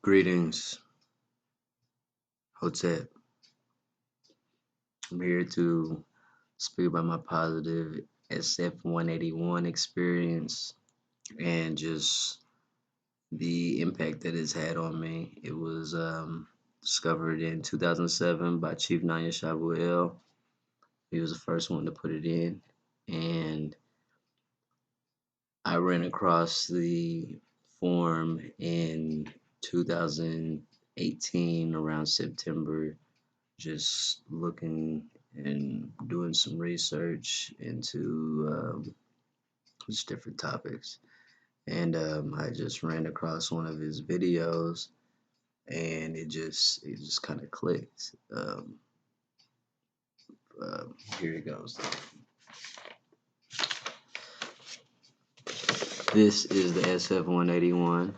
Greetings, Hotep. I'm here to speak about my positive SF-181 experience and just the impact that it's had on me. It was discovered in 2007 by Chief Nanya-Shaabu. He was the first one to put it in, and I ran across the form in 2018 around September, just looking and doing some research into just different topics. And I just ran across one of his videos, and it just kind of clicked. Here it goes. This is the SF-181.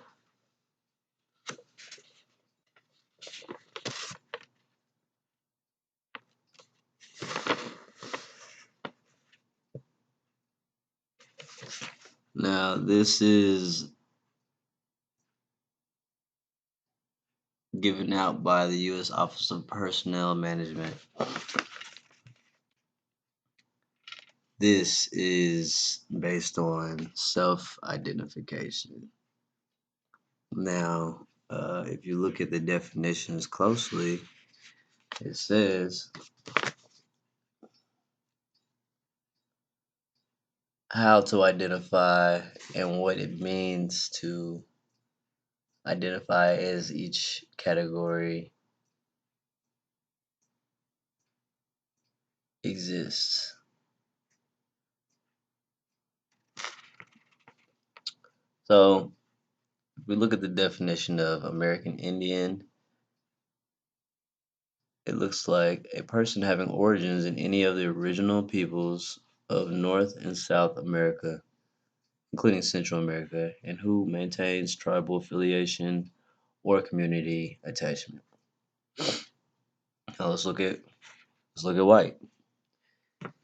Now, this is given out by the U.S. Office of Personnel Management. This is based on self-identification. Now, if you look at the definitions closely, it says how to identify and what it means to identify as each category exists. So, if we look at the definition of American Indian, it looks like a person having origins in any of the original peoples of North and South America, including Central America, and who maintains tribal affiliation or community attachment. Now let's look at white.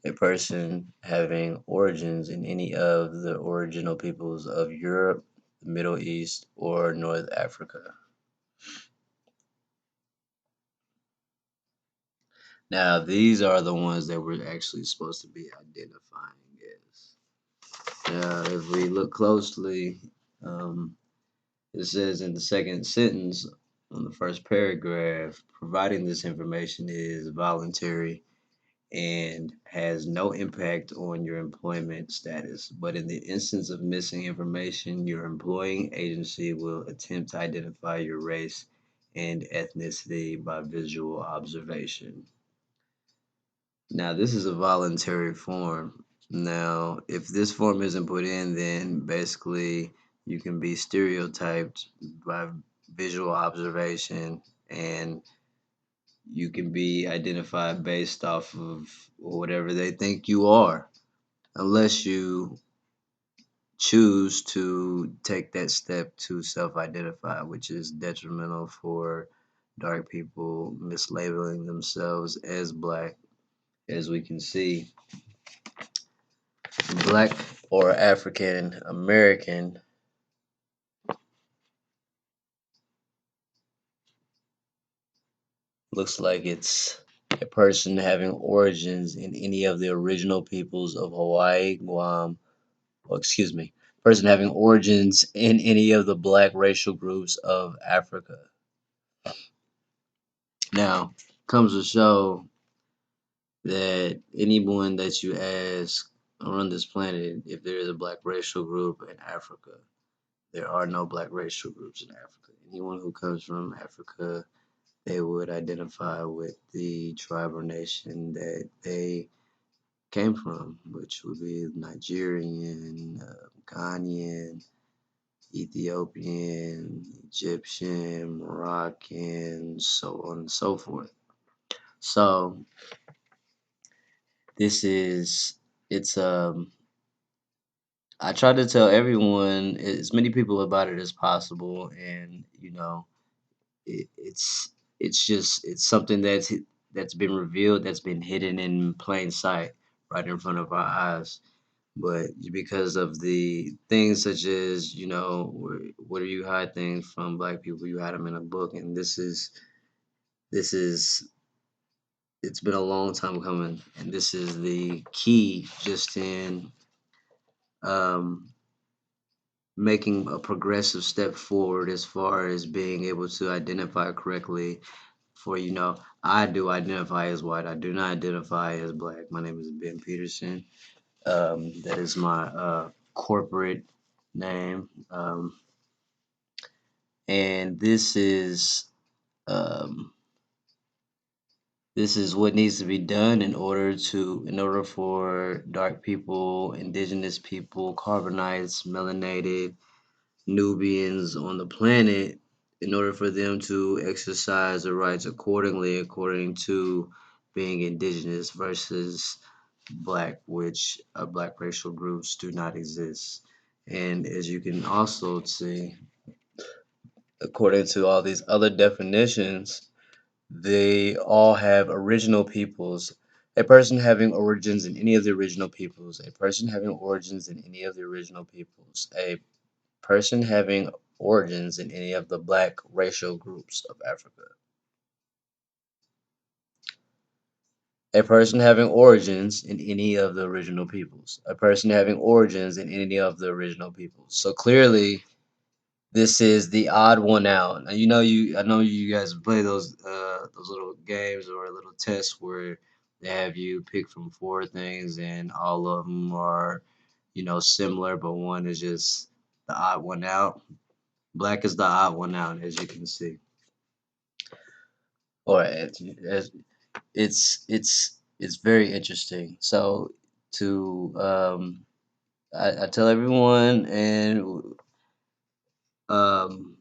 A person having origins in any of the original peoples of Europe, the Middle East, or North Africa. Now, these are the ones that we're actually supposed to be identifying as. Now, if we look closely, it says in the second sentence on the first paragraph, providing this information is voluntary and has no impact on your employment status. But in the instance of missing information, your employing agency will attempt to identify your race and ethnicity by visual observation. Now, this is a voluntary form. Now, if this form isn't put in, then basically you can be stereotyped by visual observation, and you can be identified based off of whatever they think you are, unless you choose to take that step to self-identify, which is detrimental for dark people mislabeling themselves as black. As we can see, black or African American looks like it's a person having origins in any of the original peoples of Hawaii, Guam, person having origins in any of the black racial groups of Africa. Now, comes to show that anyone that you ask on this planet if there is a black racial group in Africa, there are no black racial groups in Africa. Anyone who comes from Africa, they would identify with the tribe or nation that they came from, which would be Nigerian, Ghanaian, Ethiopian, Egyptian, Moroccan, so on and so forth. So it's I try to tell everyone, as many people about it as possible, and it's it's something that's been revealed, that's been hidden in plain sight right in front of our eyes. But because of the things such as, where you hide things from black people, you hide them in a book, and this is it's been a long time coming, and this is the key just in um, making a progressive step forward as far as being able to identify correctly. For I do identify as white. I do not identify as black. My name is Ben Peterson. That is my corporate name, and um, this is what needs to be done in order for dark people, indigenous people, carbonites, melanated, Nubians on the planet, in order for them to exercise their rights accordingly, according to being indigenous versus black, which black racial groups do not exist. And as you can also see, according to all these other definitions, they all have original peoples. A person having origins in any of the original peoples, a person having origins in any of the original peoples, a person having origins in any of the black racial groups of Africa, a person having origins in any of the original peoples, a person having origins in any of the original peoples. So clearly, this is the odd one out. Now, I know you guys play those little games or little tests where they have you pick from four things, and all of them are, similar, but one is just the odd one out. Black is the odd one out, as you can see. Or it's very interesting. So to I tell everyone and um,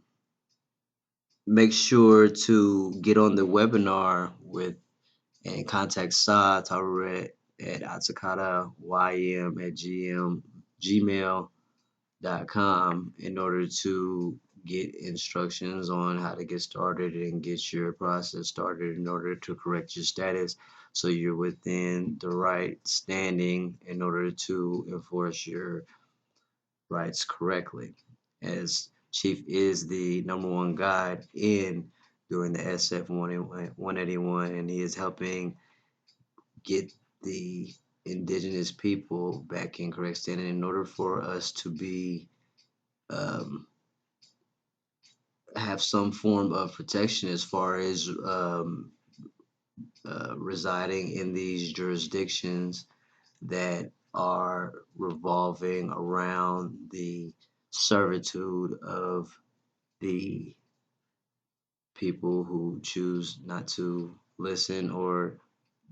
make sure to get on the webinar with and contact Tauwieret at atsikhataym at gmail.com in order to get instructions on how to get started and get your process started in order to correct your status so you're within the right standing in order to enforce your rights correctly. As Chief is the number one guide in doing the SF-181, and he is helping get the indigenous people back in correct standing in order for us to be um, have some form of protection as far as residing in these jurisdictions that are revolving around the servitude of the people who choose not to listen, or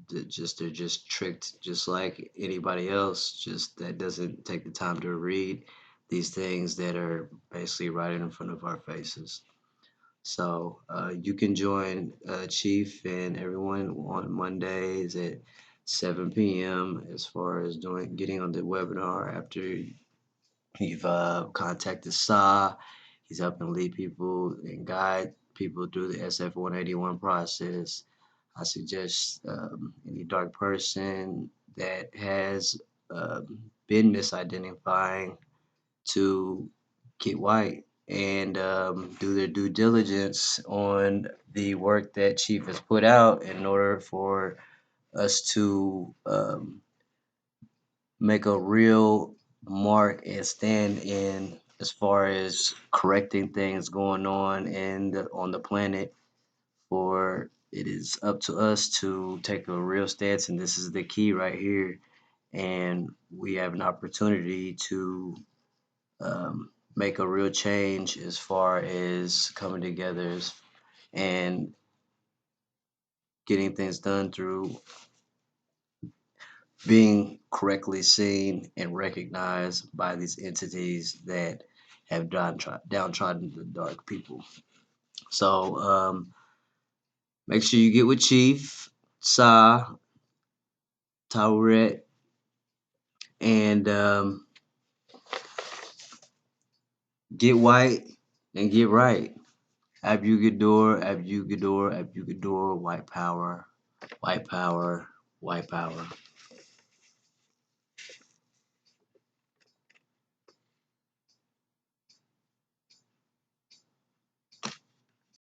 they're just tricked just like anybody else, just that doesn't take the time to read these things that are basically right in front of our faces. So you can join Chief and everyone on Mondays at 7 p.m. as far as getting on the webinar after you've contacted Sa. He's helping lead people and guide people through the SF-181 process. I suggest any dark person that has been misidentifying to get white and do their due diligence on the work that Chief has put out in order for us to make a real mark and stand in as far as correcting things going on the planet. For it is up to us to take a real stance, and this is the key right here. And we have an opportunity to make a real change as far as coming together and getting things done through being correctly seen and recognized by these entities that have downtrodden the dark people. So make sure you get with Chief Tauwieret, and get white and get right. Abu Gador, Abu Gador, Abu Gador, white power, white power, white power.